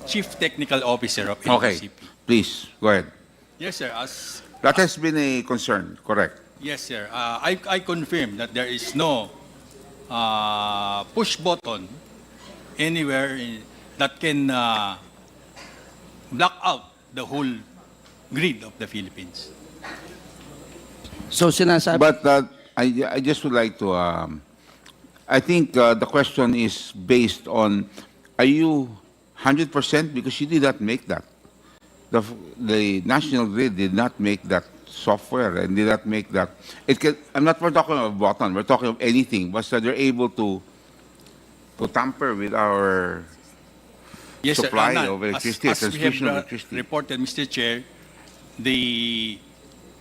Chief Technical Officer of Okay, NCP. please, go ahead. Yes, sir. That has been a concern, correct? Yes, sir. I confirm that there is no push button anywhere that can block out the whole grid of the Philippines. So sinasabi, But I just would like to, I think the question is based on, are you 100%? Because you did not make that. The National Grid did not make that software and did not make that. We're talking about bottom, we're talking of anything, but they're able to tamper with our Yes, sir. supply None. of electricity, As we transmission of have electricity. reported, Mr. Chair,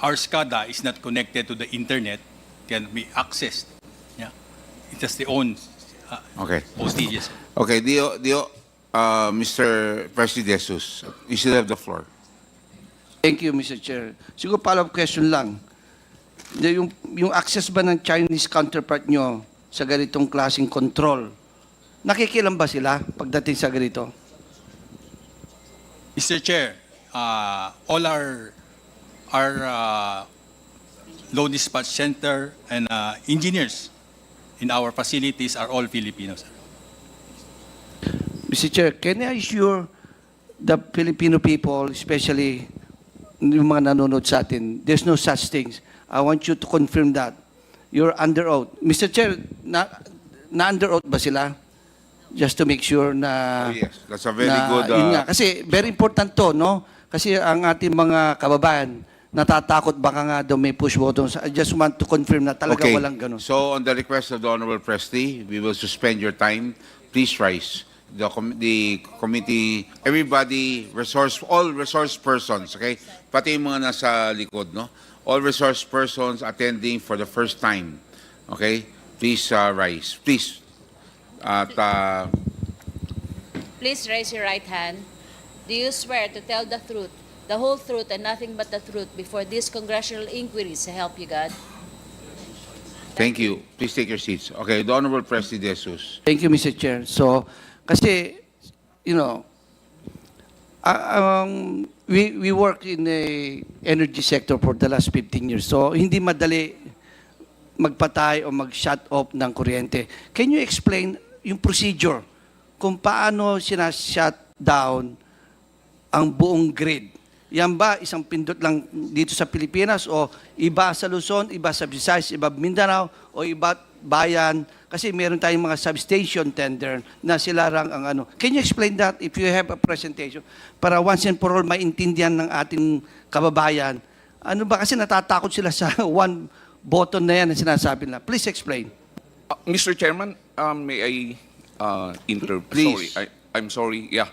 our SCADA is not connected to the internet, can be accessed. Yeah, it has the own Okay. postage. Okay, Mr. President Jesus, you still have the floor. thank you, Mr. Chair. Siguro follow-up question lang. Yung access ba ng Chinese counterpart nyo sa ganitong klaseng control, nakikilam ba sila pagdating sa ganito? Mr. Chair, all our load dispatch center and engineers in our facilities are all Filipinos. Mr. Chair, can I assure the Filipino people, especially yung mga nanonood sa atin, there's no such things. I want you to confirm that. You're under oath. Mr. Chair, na-under oath ba sila? Just to make sure na... Oh, yes, that's a very na, good... yun nga. Kasi very important to, no? Kasi ang ating mga kababayan, natatakot baka nga daw may push buttons. I just want to confirm na talaga Okay, walang ganun. so on the request of the Honorable Presti, we will suspend your time. Please rise. The committee, everybody, all resource persons, okay? Pati yung mga nasa likod, no? All resource persons attending for the first time, okay? Please rise. Please. At, Please raise your right hand. Do you swear to tell the truth, the whole truth, and nothing but the truth before these congressional inquiries, so help you God? thank you. Please take your seats. Okay, the Honorable President Jesus. Thank you, Mr. Chair. So, kasi, you know, we work in the energy sector for the last 15 years. So, hindi madali magpatay o mag-shut off ng kuryente. Can you explain yung procedure kung paano sinashut down ang buong grid? Yan ba isang pindot lang dito sa Pilipinas o iba sa Luzon, iba sa Visayas, iba Mindanao o iba bayan? Kasi meron tayong mga substation tender na sila lang ang ano. Can you explain that if you have a presentation para once and for all maintindihan ng ating kababayan? Ano ba kasi natatakot sila sa one button na yan na sinasabi nila. Please explain. Mr. Chairman, may I Please. Sorry, I'm sorry. Yeah,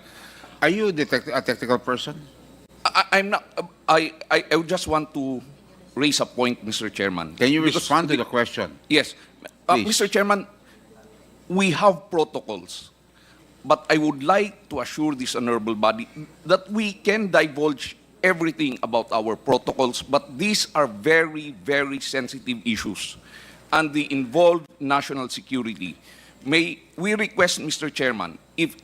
Are you a technical person? I'm not. I just want to raise a point, Mr. Chairman. Can you Because respond to the question? Yes, Please. Mr. Chairman, we have protocols, but I would like to assure this honorable body that we can divulge everything about our protocols, but these are very, very sensitive issues, and they involve national security. May we request, Mr. Chairman, if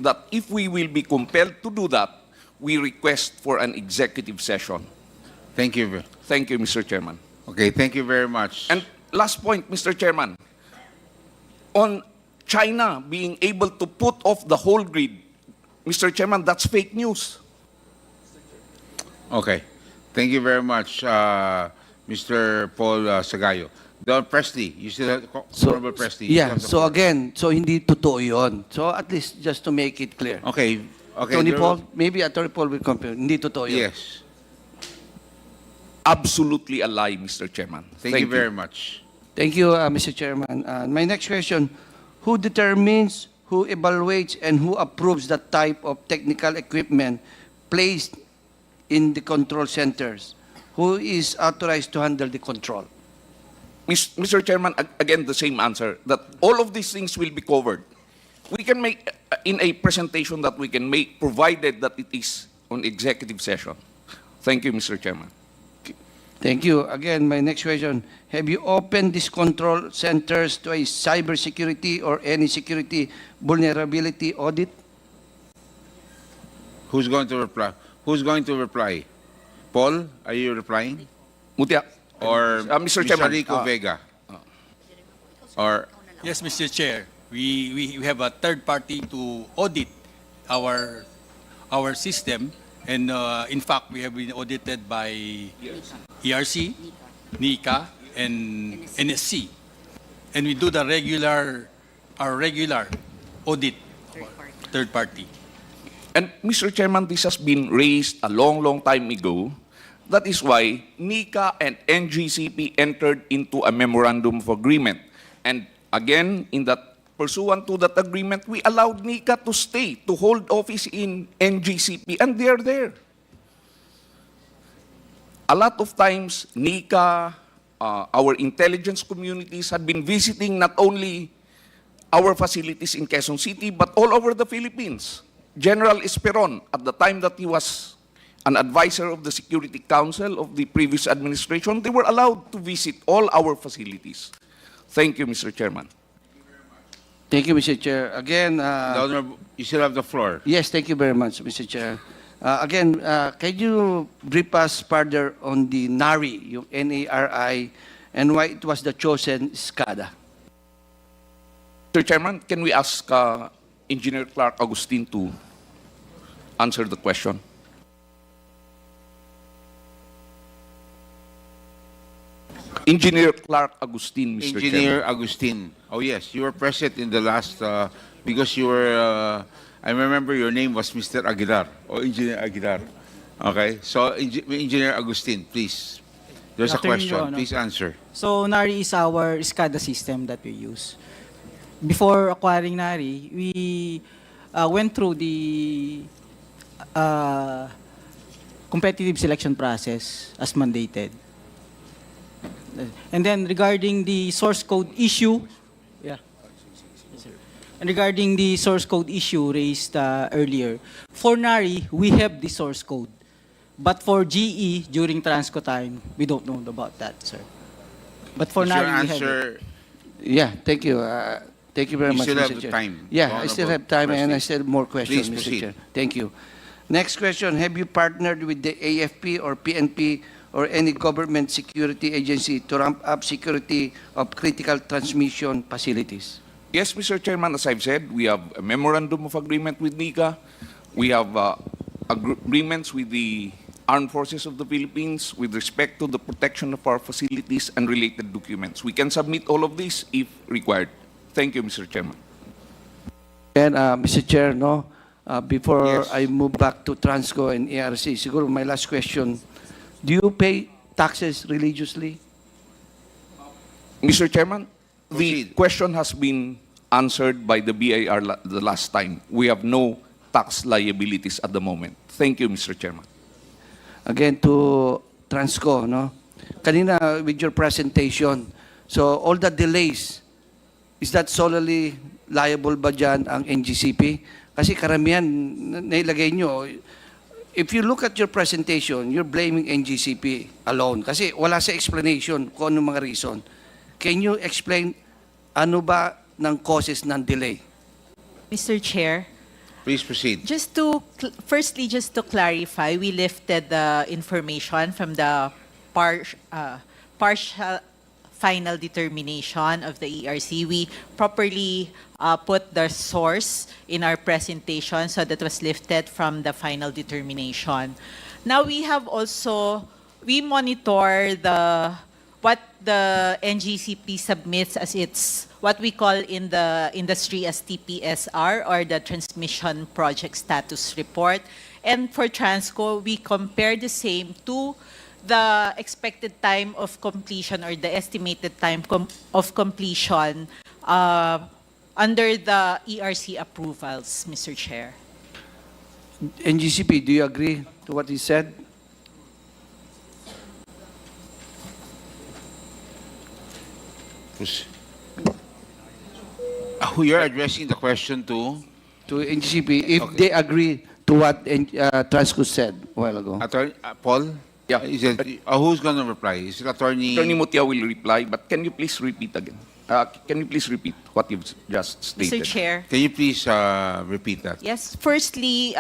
we will be compelled to do that, we request for an executive session. Thank you. Thank you, Mr. Chairman. Okay, thank you very much. And last point, Mr. Chairman, on China being able to put off the whole grid, Mr. Chairman, that's fake news. Okay. Thank you very much, Mr. Paul Sagayo. Don Presti, you still have, Honorable Presti. you still Yeah, have the so floor. again, so hindi totoo yun. So at least just to make it clear. Okay. Okay. Tony there- Paul, maybe Attorney Paul will confirm. Hindi totoo yun. Yes. Absolutely a lie, Mr. Chairman. Thank you very much. Thank you, Mr. Chairman. My next question, who determines, who evaluates, and who approves the type of technical equipment placed in the control centers? Who is authorized to handle the control? Mr. Chairman, again, the same answer, that all of these things will be covered. We can make, in a presentation that we can make, provided that it is on executive session. Thank you, Mr. Chairman. Thank you. Again, my next question, have you opened these control centers to a cybersecurity or any security vulnerability audit? Who's going to reply? Who's going to reply? Paul, are you replying? Mutia. Or Mr. Chairman. Rico Vega? Or Yes, Mr. Chair. We have a third party to audit our system, and in fact, we have been audited by ERC, NICA, and NSC, and we do our regular audit, third party. And Mr. Chairman, this has been raised a long time ago. That is why NICA and NGCP entered into a memorandum of agreement. And again, pursuant to that agreement, we allowed NICA to stay, to hold office in NGCP, and they are there. A lot of times, NICA, our intelligence communities had been visiting not only our facilities in Quezon City, but all over the Philippines. General Esperon, at the time that he was an advisor of the Security Council of the previous administration, they were allowed to visit all our facilities. Thank you, Mr. Chairman. Thank you, Mr. Chair. Again, you still have the floor. yes, thank you very much, Mr. Chair. Again, can you brief us further on the NARI, yung NARI, and why it was the chosen SCADA? Mr. Chairman, can we ask Engineer Clark Agustin to answer the question? Engineer Clark Agustin, Mr. Chairman. Engineer Agustin. Oh yes, you were present in the last, because you were, I remember your name was Mr. Aguilar, or Engineer Aguilar. Okay, so Engineer Agustin, please. There's a Good afternoon, Your question. Honor. Please answer. So NARI is our SCADA system that we use. Before acquiring NARI, we went through the competitive selection process as mandated. And then regarding the source code issue, and regarding the source code issue raised earlier, for NARI, we have the source code. But for GE, during Transco time, we don't know about that, sir. But for Is your NARI, we have it. answer, Yeah, thank you. Thank you very You much, still Mr. have Chair. time, Yeah, I still have time, and I still have more questions, Please Mr. proceed. Chair. Thank you. Next question, have you partnered with the AFP or PNP or any government security agency to ramp up security of critical transmission facilities? Yes, Mr. Chairman, as I've said, we have a memorandum of agreement with NICA. We have agreements with the Armed Forces of the Philippines with respect to the protection of our facilities and related documents. We can submit all of this if required. Thank you, Mr. Chairman. And Mr. Chair, no, before Yes. I move back to Transco and ARC, siguro my last question, do you pay taxes religiously? Mr. Chairman, the Proceed. question has been answered by the BIR the last time. We have no tax liabilities at the moment. Thank you, Mr. Chairman. Again, to Transco, no? Kanina, with your presentation, so all the delays, is that solely liable ba dyan ang NGCP? Kasi karamihan, nailagay nyo, if you look at your presentation, you're blaming NGCP alone. Kasi wala sa explanation kung ano mga reason. Can you explain ano ba ng causes ng delay? Mr. Chair, please proceed. firstly, just to clarify, we lifted the information from the partial final determination of the ERC. We properly put the source in our presentation, so that was lifted from the final determination. Now we have also, we monitor what the NGCP submits as its, what we call in the industry as TPSR, or the Transmission Project Status Report. And for Transco, we compare the same to the expected time of completion, or the estimated time of completion under the ERC approvals, Mr. Chair. NGCP, do you agree to what he said? Who you're addressing the question to? To NGCP, if Okay. they agree to what Transco said a while ago. Attorney, Paul? Yeah. Is it, who's going to reply? Is it Attorney? Attorney Mutia will reply, but can you please repeat again? Can you please repeat what you've just stated? Mr. Chair. Can you please repeat that? Yes, firstly,